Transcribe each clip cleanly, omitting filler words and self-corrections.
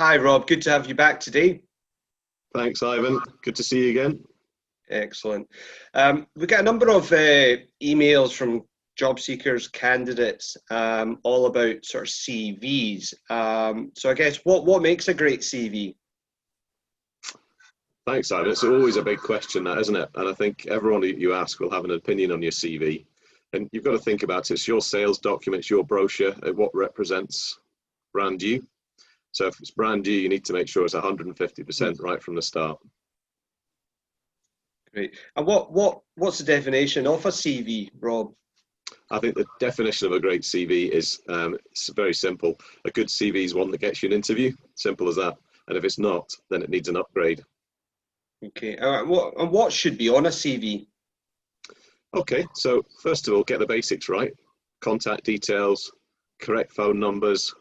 Hi, Rob. Good to have you back today. Thanks, Ivan. Good to see you again. Excellent. We got a number of emails from job seekers, candidates, all about sort of CVs. So I guess what makes a great CV? Thanks, Ivan. It's always a big question, that, isn't it? And I think everyone you ask will have an opinion on your CV. And you've got to think about it. It's your sales document, it's your brochure, what represents brand you. So if it's brand new, you need to make sure it's 150% right from the start. Great. And what's the definition of a CV, Rob? I think the definition of a great CV is it's very simple. A good CV is one that gets you an interview. Simple as that. And if it's not, then it needs an upgrade. Okay. What should be on a CV? Okay. So first of all, get the basics right. Contact details, correct phone numbers.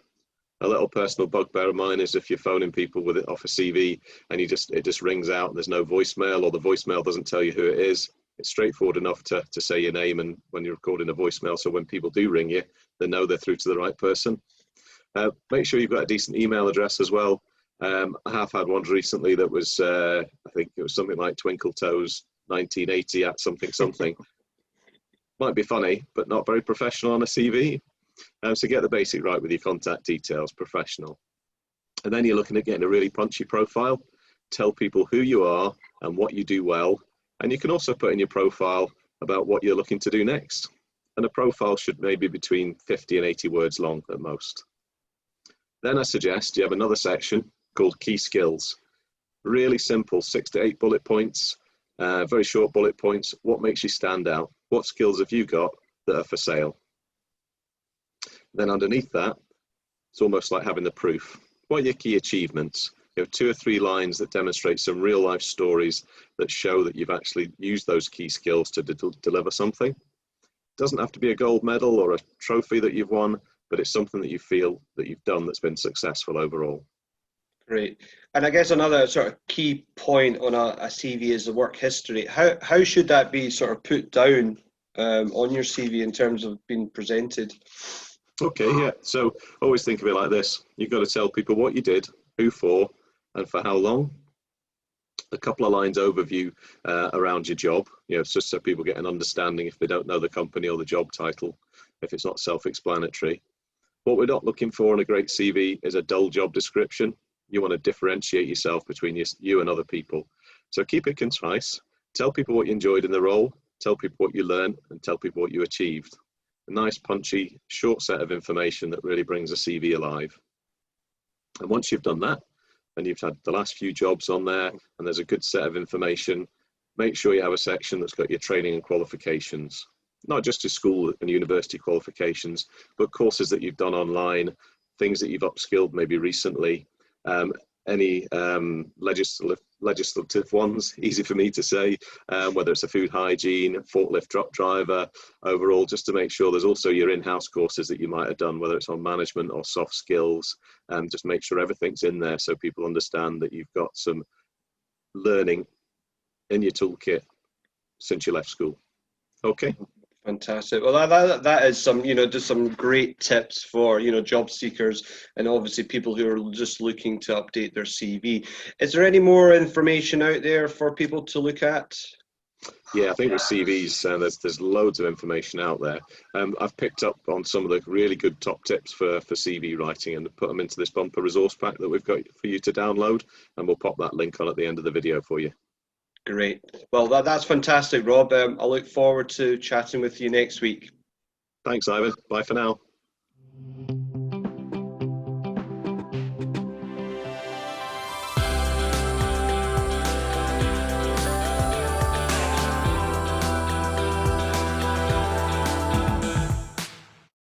A little personal bugbear of mine is if you're phoning people with it off a CV and it just rings out and there's no voicemail, or the voicemail doesn't tell you who it is. It's straightforward enough to say your name and when you're recording a voicemail, so when people do ring you, they know they're through to the right person. Make sure you've got a decent email address as well. I have had ones recently that was, I think it was something like twinkletoes 1980 at something. Might be funny, but not very professional on a CV. So get the basic right with your contact details, professional. And then you're looking at getting a really punchy profile. Tell people who you are and what you do well. And you can also put in your profile about what you're looking to do next. And a profile should maybe be between 50 and 80 words long at most. Then I suggest you have another section called key skills. Really simple, 6 to 8 bullet points, very short bullet points. What makes you stand out? What skills have you got that are for sale? Then underneath that, it's almost like having the proof. What are your key achievements? You have 2 or 3 lines that demonstrate some real life stories that show that you've actually used those key skills to deliver something. It doesn't have to be a gold medal or a trophy that you've won, but it's something that you feel that you've done that's been successful overall. Great. And I guess another sort of key point on a CV is the work history. How should that be sort of put down on your CV in terms of being presented? Okay, yeah. So always think of it like this. You've got to tell people what you did, who for, and for how long. A couple of lines overview around your job, just so people get an understanding if they don't know the company or the job title, if it's not self-explanatory. What we're not looking for in a great CV is a dull job description. You want to differentiate yourself between you and other people. So keep it concise. Tell people what you enjoyed in the role, tell people what you learned, and tell people what you achieved. A nice, punchy, short set of information that really brings a CV alive. And once you've done that, and you've had the last few jobs on there, and there's a good set of information, make sure you have a section that's got your training and qualifications. Not just your school and university qualifications, but courses that you've done online, things that you've upskilled maybe recently, any legislative ones, easy for me to say, whether it's a food hygiene, forklift truck driver, overall, just to make sure there's also your in-house courses that you might have done, whether it's on management or soft skills, just make sure everything's in there so people understand that you've got some learning in your toolkit since you left school. Okay. Fantastic. Well, that is some, just some great tips for, job seekers and obviously people who are just looking to update their CV. Is there any more information out there for people to look at? Yeah, I think with CVs, there's loads of information out there. I've picked up on some of the really good top tips for CV writing and put them into this bumper resource pack that we've got for you to download, and we'll pop that link on at the end of the video for you. Great. Well, that's fantastic, Rob. I look forward to chatting with you next week. Thanks, Ivan. Bye for now.